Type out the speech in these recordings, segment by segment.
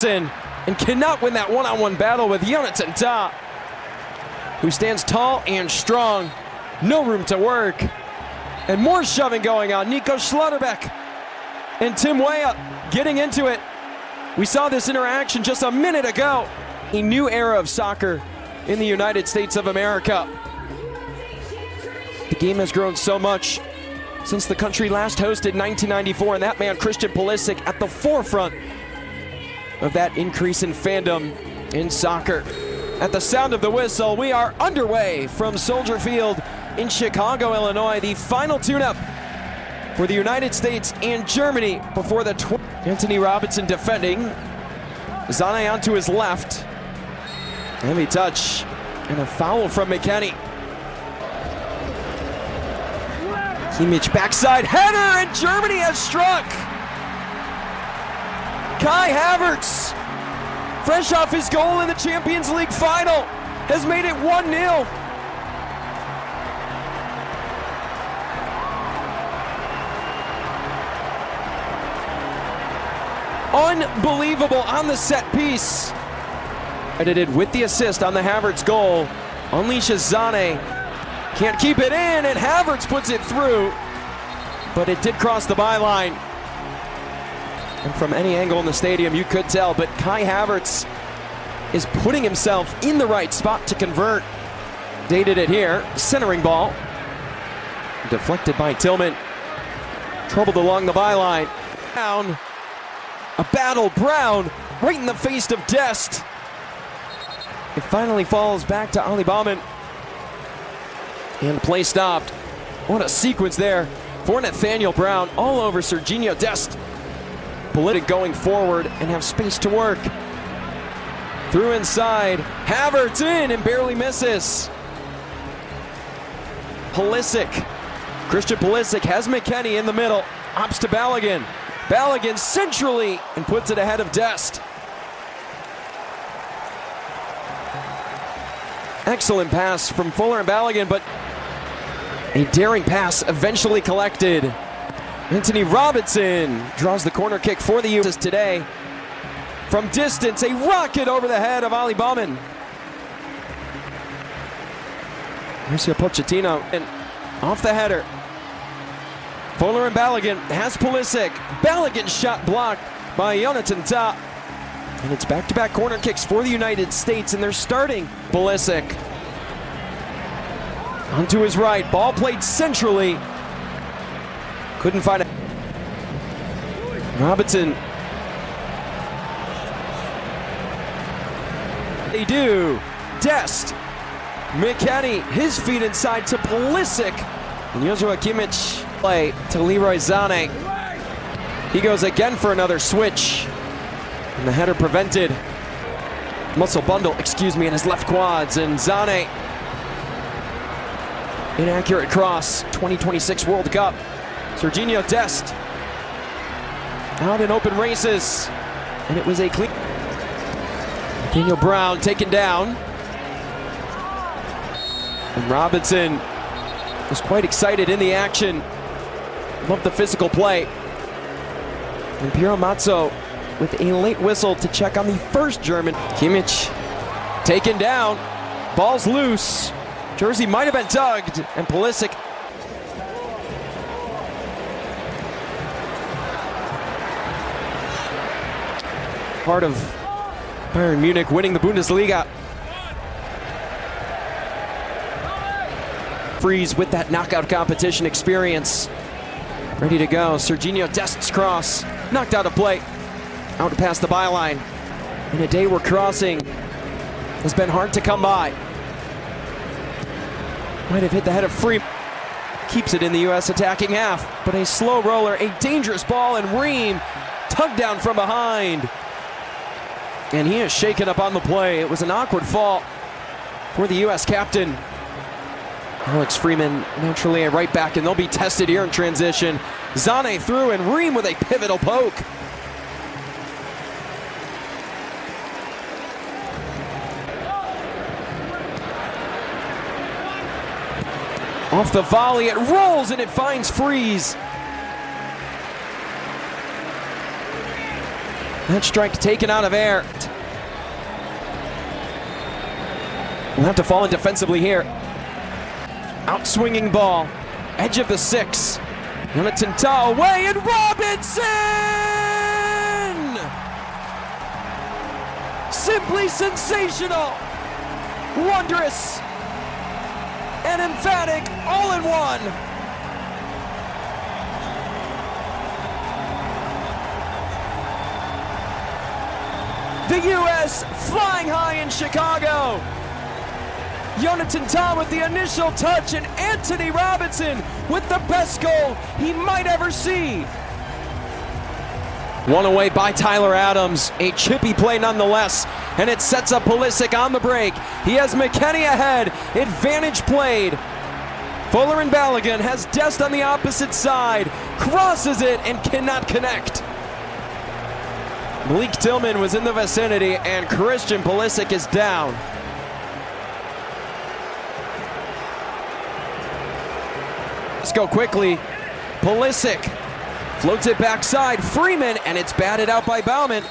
and cannot win that one-on-one battle with Jonathan Tah, who stands tall and strong. No room to work. And more shoving going on. Nico Schlotterbeck and Tim Weah getting into it. We saw this interaction just a minute ago. A new era of soccer in the United States of America. The game has grown so much since the country last hosted 1994, and that man, Christian Pulisic, at the forefront of that increase in fandom in soccer. At the sound of the whistle, we are underway from Soldier Field in Chicago, Illinois. The final tune-up for the United States and Germany before the Anthony Robinson defending. Zane onto his left. Heavy touch and a foul from McKennie. Kimmich backside header, and Germany has struck. Kai Havertz, fresh off his goal in the Champions League final, has made it 1-0. Unbelievable on the set piece. Edited with the assist on the Havertz goal. Unleashes Zane. Can't keep it in, and Havertz puts it through. But it did cross the byline. And from any angle in the stadium, you could tell, but Kai Havertz is putting himself in the right spot to convert. Dated it here, centering ball. Deflected by Tillman. Troubled along the byline. Down. A battle, Brown, right in the face of Dest. It finally falls back to Ali Baumann. And play stopped. What a sequence there for Nathaniel Brown, all over Serginho Dest. Politic going forward and have space to work. Through inside, Havertz in and barely misses. Pulisic, Christian Pulisic has McKennie in the middle, opts to Balogun. Balogun centrally and puts it ahead of Dest. Excellent pass from Fuller and Balogun, but a daring pass eventually collected. Anthony Robinson draws the corner kick for the U.S. today. From distance, a rocket over the head of Ali Baumann. Mauricio Pochettino, and off the header. Fuller and Balogun has Pulisic. Balogun shot blocked by Jonathan Tah. And it's back-to-back corner kicks for the United States, and they're starting Pulisic. Onto his right, ball played centrally. Couldn't find it. Robinson. They do. Dest. McKennie, his feet inside to Pulisic. And Joshua Kimmich play to Leroy Zane. He goes again for another switch. And the header prevented. Muscle bundle, in his left quads. And Zane. Inaccurate cross. 2026 World Cup. Serginho Dest out in open races, and it was a clean. Daniel Brown taken down, and Robinson was quite excited in the action. Loved the physical play. And Piero Mazzo with a late whistle to check on the first German. Kimmich taken down, ball's loose. Jersey might have been tugged, and Pulisic. Part of Bayern Munich winning the Bundesliga. Freeze with that knockout competition experience. Ready to go. Serginho Dest's cross. Knocked out of play. Out past the byline. In a day where crossing has been hard to come by. Might have hit the head of Free. Keeps it in the U.S. attacking half. But a slow roller, a dangerous ball, and Ream tugged down from behind. And he is shaken up on the play. It was an awkward fall for the U.S. captain. Alex Freeman naturally a right back, and they'll be tested here in transition. Zane through, and Ream with a pivotal poke. Off the volley, it rolls and it finds Freeze. That strike taken out of air. We'll have to fall in defensively here. Outswinging ball. Edge of the 6. Jonathan Tah away, and Robinson! Simply sensational. Wondrous. And emphatic all in one. The U.S. flying high in Chicago. Jonathan Tah with the initial touch, and Anthony Robinson with the best goal he might ever see. One away by Tyler Adams, a chippy play nonetheless, and it sets up Pulisic on the break. He has McKennie ahead, advantage played. Fuller and Balogun has Dest on the opposite side, crosses it and cannot connect. Malik Tillman was in the vicinity, and Christian Pulisic is down. Let's go quickly. Pulisic floats it backside. Freeman, and it's batted out by Bauman.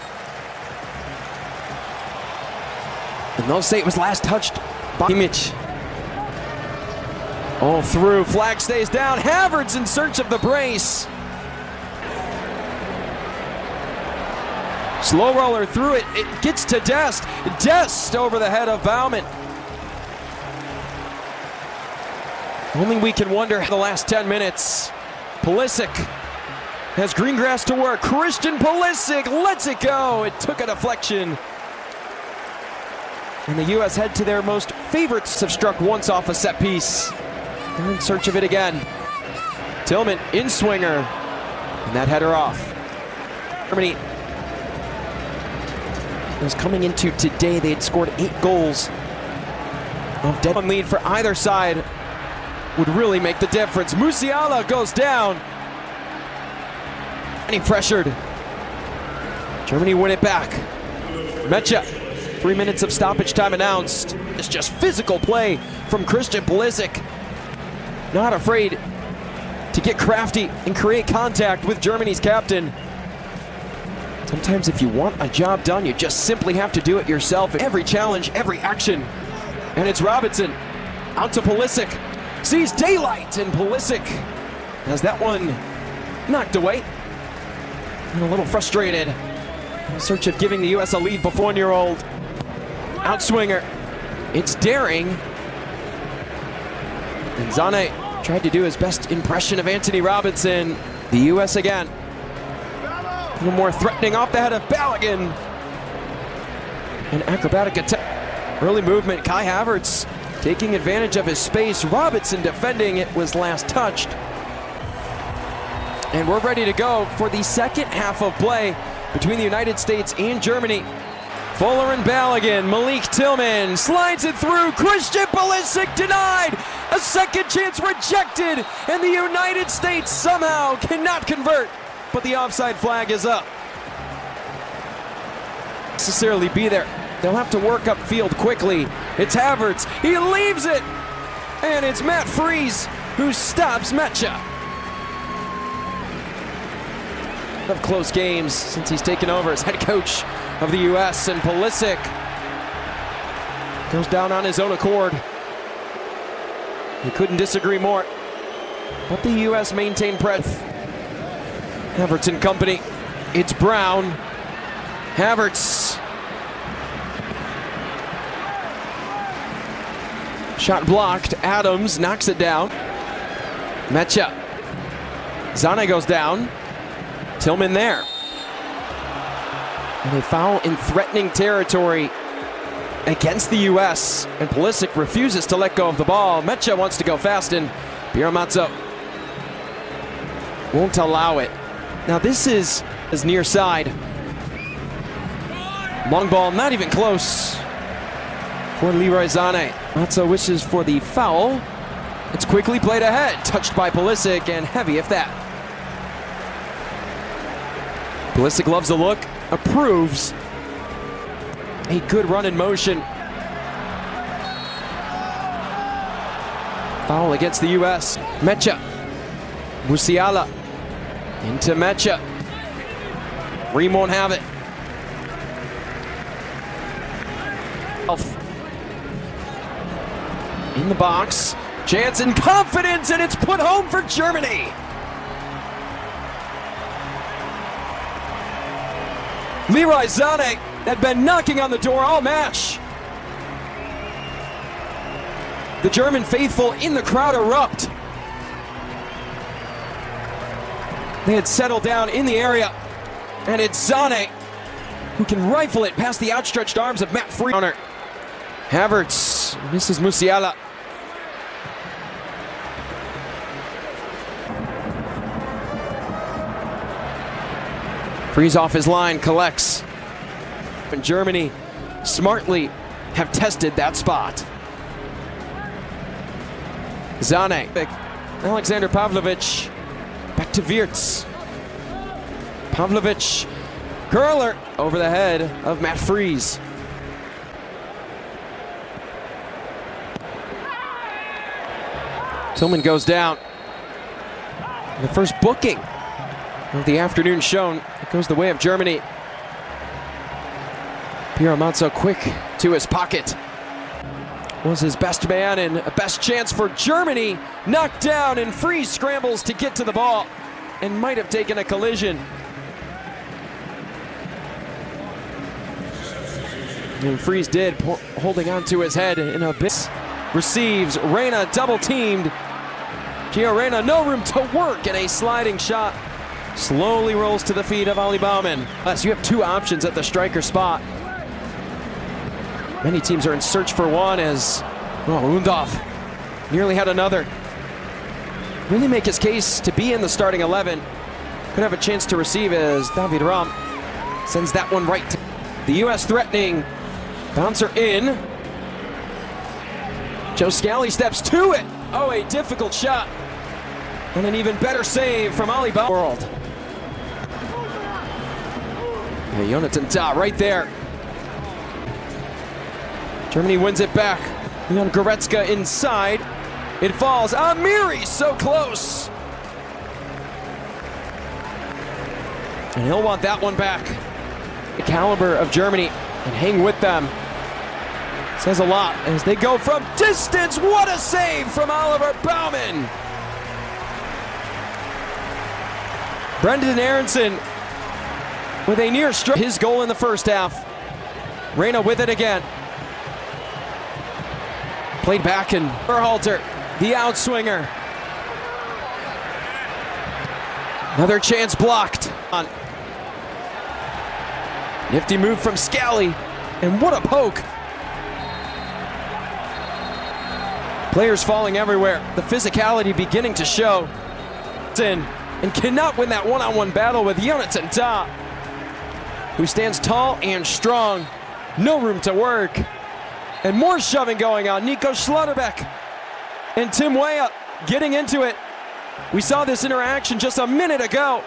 And they'll say it was last touched by Kimmich. All through. Flag stays down. Havertz in search of the brace. Slow roller through it. It gets to Dest. Dest over the head of Bauman. Only we can wonder the last 10 minutes. Pulisic has green grass to work. Christian Pulisic lets it go. It took a deflection. And the U.S. head to their most favorites have struck once off a set piece. They're in search of it again. Tillman in swinger. And that header off. Germany was coming into today. They had scored 8 goals. Of dead on lead for either side would really make the difference. Musiala goes down. And he pressured. Germany win it back. Mecha, 3 minutes of stoppage time announced. It's just physical play from Christian Pulisic. Not afraid to get crafty and create contact with Germany's captain. Sometimes if you want a job done, you just simply have to do it yourself. Every challenge, every action. And it's Robinson out to Pulisic. Sees daylight, and Pulisic has that one knocked away. And a little frustrated. In search of giving the U.S. a lead before 1-year-old. Outswinger. It's daring. And Zane tried to do his best impression of Anthony Robinson. The U.S. again. A little more threatening off the head of Balogun. An acrobatic attack. Early movement, Kai Havertz taking advantage of his space. Robinson defending. It was last touched. And we're ready to go for the second half of play between the United States and Germany. Fuller and Balogun. Malik Tillman slides it through. Christian Pulisic denied. A second chance rejected. And the United States somehow cannot convert. But the offside flag is up. Necessarily be there. They'll have to work upfield quickly. It's Havertz. He leaves it. And it's Matt Freese who stops Mecha. Of close games since he's taken over as head coach of the U.S. And Pulisic goes down on his own accord. He couldn't disagree more. But the U.S. maintained breadth. Havertz and company. It's Brown. Havertz. Shot blocked. Adams knocks it down. Mecha. Zane goes down. Tillman there. And a foul in threatening territory against the U.S. And Pulisic refuses to let go of the ball. Mecha wants to go fast, and Biramazzo won't allow it. Now this is near side. Long ball, not even close for Leroy Zane. Mazzo wishes for the foul. It's quickly played ahead. Touched by Pulisic, and heavy if that. Pulisic loves the look, approves. A good run in motion. Foul against the U.S. Mecha. Musiala. Into Mecha. Ream won't have it. In the box, chance and confidence, and it's put home for Germany. Leroy Sané had been knocking on the door all match. The German faithful in the crowd erupt. They had settled down in the area, and it's Sané who can rifle it past the outstretched arms of Matt Free. Havertz misses Musiala. Frees off his line, collects. And Germany smartly have tested that spot. Sané, Alexander Pavlovic, back to Wirtz. Pavlovic, curler over the head of Matt Freeze. Tillman goes down. The first booking of the afternoon shown. It goes the way of Germany. Piero Manzo quick to his pocket. Was his best man and a best chance for Germany. Knocked down, and Freeze scrambles to get to the ball and might have taken a collision. And Freeze did, holding onto his head in a bit. Receives, Reyna double teamed. Gio Reyna, no room to work, and a sliding shot slowly rolls to the feet of Ali Baumann. So you have two options at the striker spot. Many teams are in search for one, as Undorf nearly had another. Really make his case to be in the starting 11. Could have a chance to receive as David Raum sends that one right to the U.S. threatening. Bouncer in. Joe Scally steps to it. Oh, a difficult shot. And an even better save from Ali Baumann. World. Yeah, Jonathan Tah right there. Germany wins it back. Leon Goretzka inside. It falls. Amiri so close. And he'll want that one back. The caliber of Germany and hang with them. Says a lot as they go from distance. What a save from Oliver Baumann. Brendan Aronson with a near stroke. His goal in the first half. Reyna with it again. Played back, and Berhalter, the outswinger. Another chance blocked. Nifty move from Scally, and what a poke. Players falling everywhere. The physicality beginning to show. And cannot win that one-on-one battle with Jonathan Tah, who stands tall and strong. No room to work. And more shoving going on. Nico Schlotterbeck and Tim Weah getting into it. We saw this interaction just a minute ago.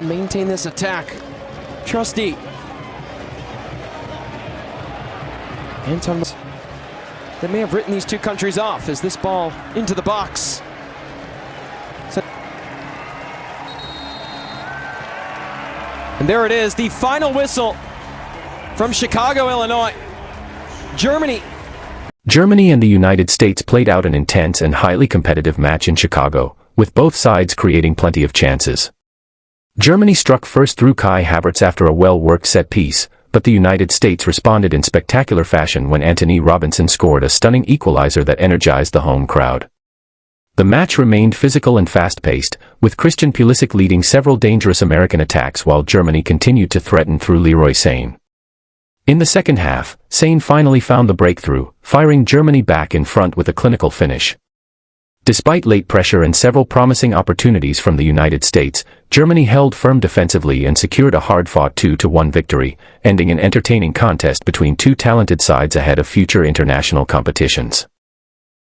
Maintain this attack. Trusty. Anton that may have written these two countries off as this ball into the box. And there it is, the final whistle from Chicago, Illinois. Germany and the United States played out an intense and highly competitive match in Chicago, with both sides creating plenty of chances. Germany struck first through Kai Havertz after a well-worked set piece, but the United States responded in spectacular fashion when Anthony Robinson scored a stunning equalizer that energized the home crowd. The match remained physical and fast-paced, with Christian Pulisic leading several dangerous American attacks while Germany continued to threaten through Leroy Sané. In the second half, Sané finally found the breakthrough, firing Germany back in front with a clinical finish. Despite late pressure and several promising opportunities from the United States, Germany held firm defensively and secured a hard-fought 2-1 victory, ending an entertaining contest between two talented sides ahead of future international competitions.